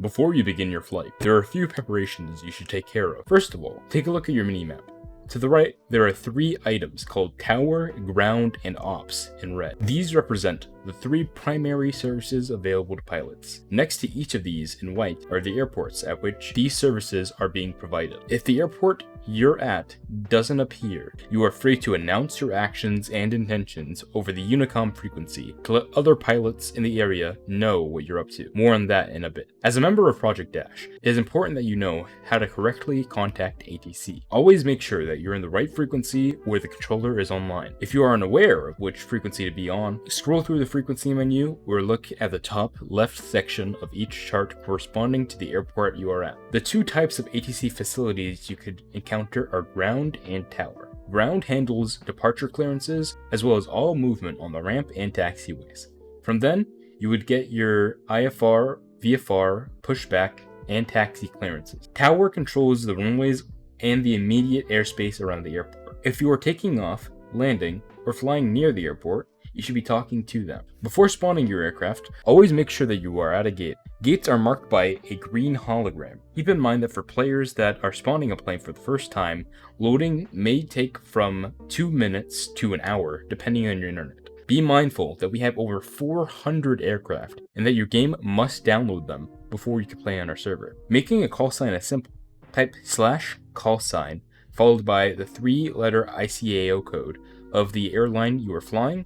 Before you begin your flight, there are a few preparations you should take care of. First of all, take a look at your mini-map. To the right, there are 3 items called Tower, Ground, and Ops in red. These represent the 3 primary services available to pilots. Next to each of these in white are the airports at which these services are being provided. If the airport you're at doesn't appear, you are free to announce your actions and intentions over the Unicom frequency to let other pilots in the area know what you're up to. More on that in a bit. As a member of Project Dash, it is important that you know how to correctly contact ATC. Always make sure that you're in the right frequency where the controller is online. If you are unaware of which frequency to be on, scroll through the frequency menu or look at the top left section of each chart corresponding to the airport you are at. The 2 types of ATC facilities you could encounter are ground and tower. Ground handles departure clearances as well as all movement on the ramp and taxiways. From then, you would get your IFR, VFR, pushback, and taxi clearances. Tower controls the runways and the immediate airspace around the airport. If you are taking off, landing, or flying near the airport, you should be talking to them. Before spawning your aircraft, always make sure that you are at a gate. Gates are marked by a green hologram. Keep in mind that for players that are spawning a plane for the first time, loading may take from 2 minutes to an hour, depending on your internet. Be mindful that we have over 400 aircraft, and that your game must download them before you can play on our server. Making a call sign is simple. Type /callsign, followed by the 3-letter ICAO code of the airline you are flying,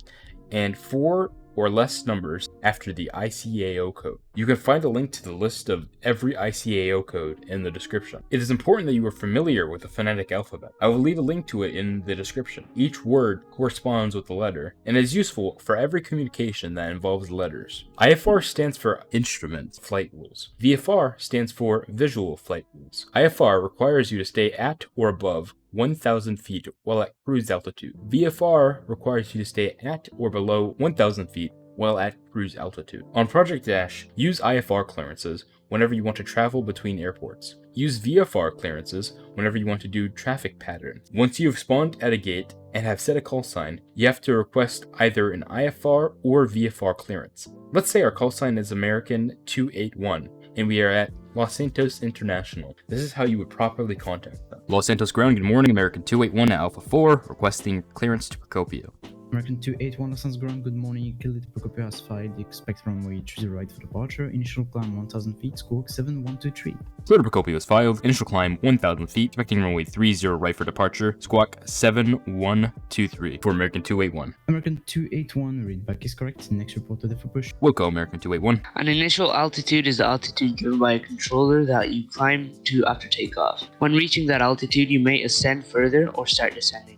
and 4 or less numbers after the ICAO code. You can find a link to the list of every ICAO code in the description. It is important that you are familiar with the phonetic alphabet. I will leave a link to it in the description. Each word corresponds with a letter, and is useful for every communication that involves letters. IFR stands for Instrument Flight Rules. VFR stands for Visual Flight Rules. IFR requires you to stay at or above 1,000 feet while at cruise altitude. VFR requires you to stay at or below 1,000 feet while at cruise altitude. On Project Dash, use IFR clearances whenever you want to travel between airports. Use VFR clearances whenever you want to do traffic pattern. Once you have spawned at a gate and have set a call sign, you have to request either an IFR or VFR clearance. Let's say our call sign is American 281 and we are at Los Santos International. This is how you would properly contact them. Los Santos ground, good morning, American 281 at Alpha 4, requesting clearance to Procopio. American 281 Los Santos ground, good morning, Khalid Procopio has filed, expect runway 30 right for departure, initial climb 1000 feet, squawk 7123. Clear to Procopio is filed, initial climb 1000 feet, expecting runway 30 right for departure, squawk 7123 for American 281. American 281, readback is correct, next report to the for push. Wilco, American 281. An initial altitude is the altitude given by a controller that you climb to after takeoff. When reaching that altitude, you may ascend further or start descending.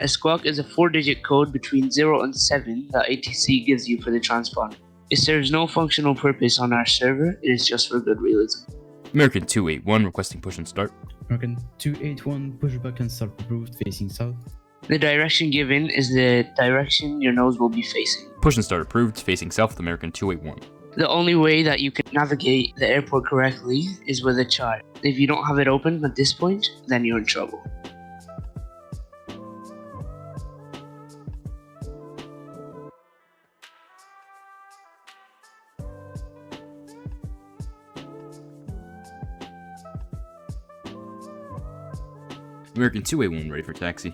A squawk is a 4-digit code between 0 and 7 that ATC gives you for the transponder. It serves no functional purpose on our server, it is just for good realism. American 281 requesting push and start. American 281, pushback and start approved, facing south. The direction given is the direction your nose will be facing. Push and start approved, facing south, American 281. The only way that you can navigate the airport correctly is with a chart. If you don't have it open at this point, then you're in trouble. American 281 ready for taxi.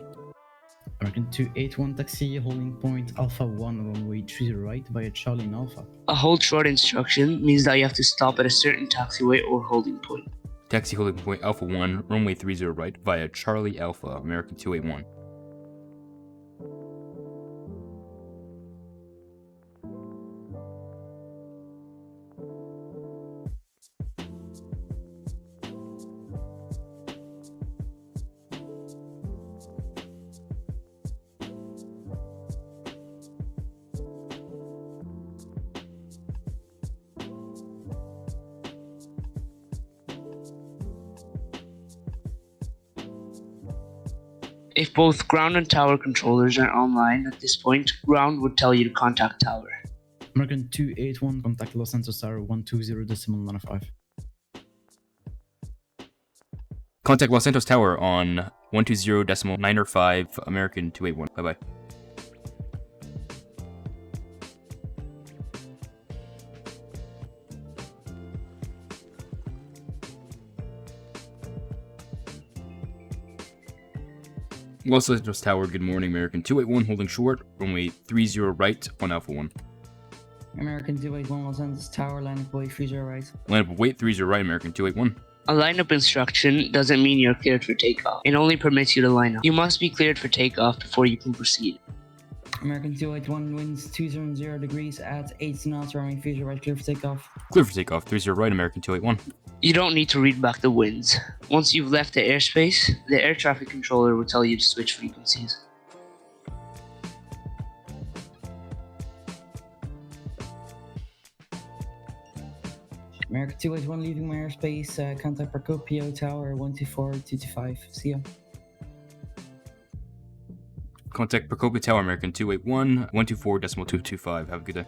American 281 taxi, holding point Alpha 1, runway 30 right via Charlie in Alpha. A hold short instruction means that you have to stop at a certain taxiway or holding point. Taxi holding point Alpha 1, runway 30 right via Charlie Alpha, American 281. If both ground and tower controllers are online at this point, ground would tell you to contact tower. American 281, contact Los Santos Tower 120.95. Contact Los Santos Tower on 120.905, American 281. Bye-bye. Los Angeles Tower, good morning, American 281, holding short, runway 30 right on Alpha 1. American 281 Los Angeles Tower, line up way 30 right. Line up weight 30 right, American 281. A lineup instruction doesn't mean you're cleared for takeoff. It only permits you to line up. You must be cleared for takeoff before you can proceed. American 281 winds 200 degrees at 80 knots, runway 30 right, clear for takeoff. Clear for takeoff, 30 right, American 281. You don't need to read back the winds. Once you've left the airspace, the air traffic controller will tell you to switch frequencies. American 281 leaving my airspace, contact Procopio Tower 124225. See ya. Contact Procopio Tower, American 281, 124.225. Have a good day.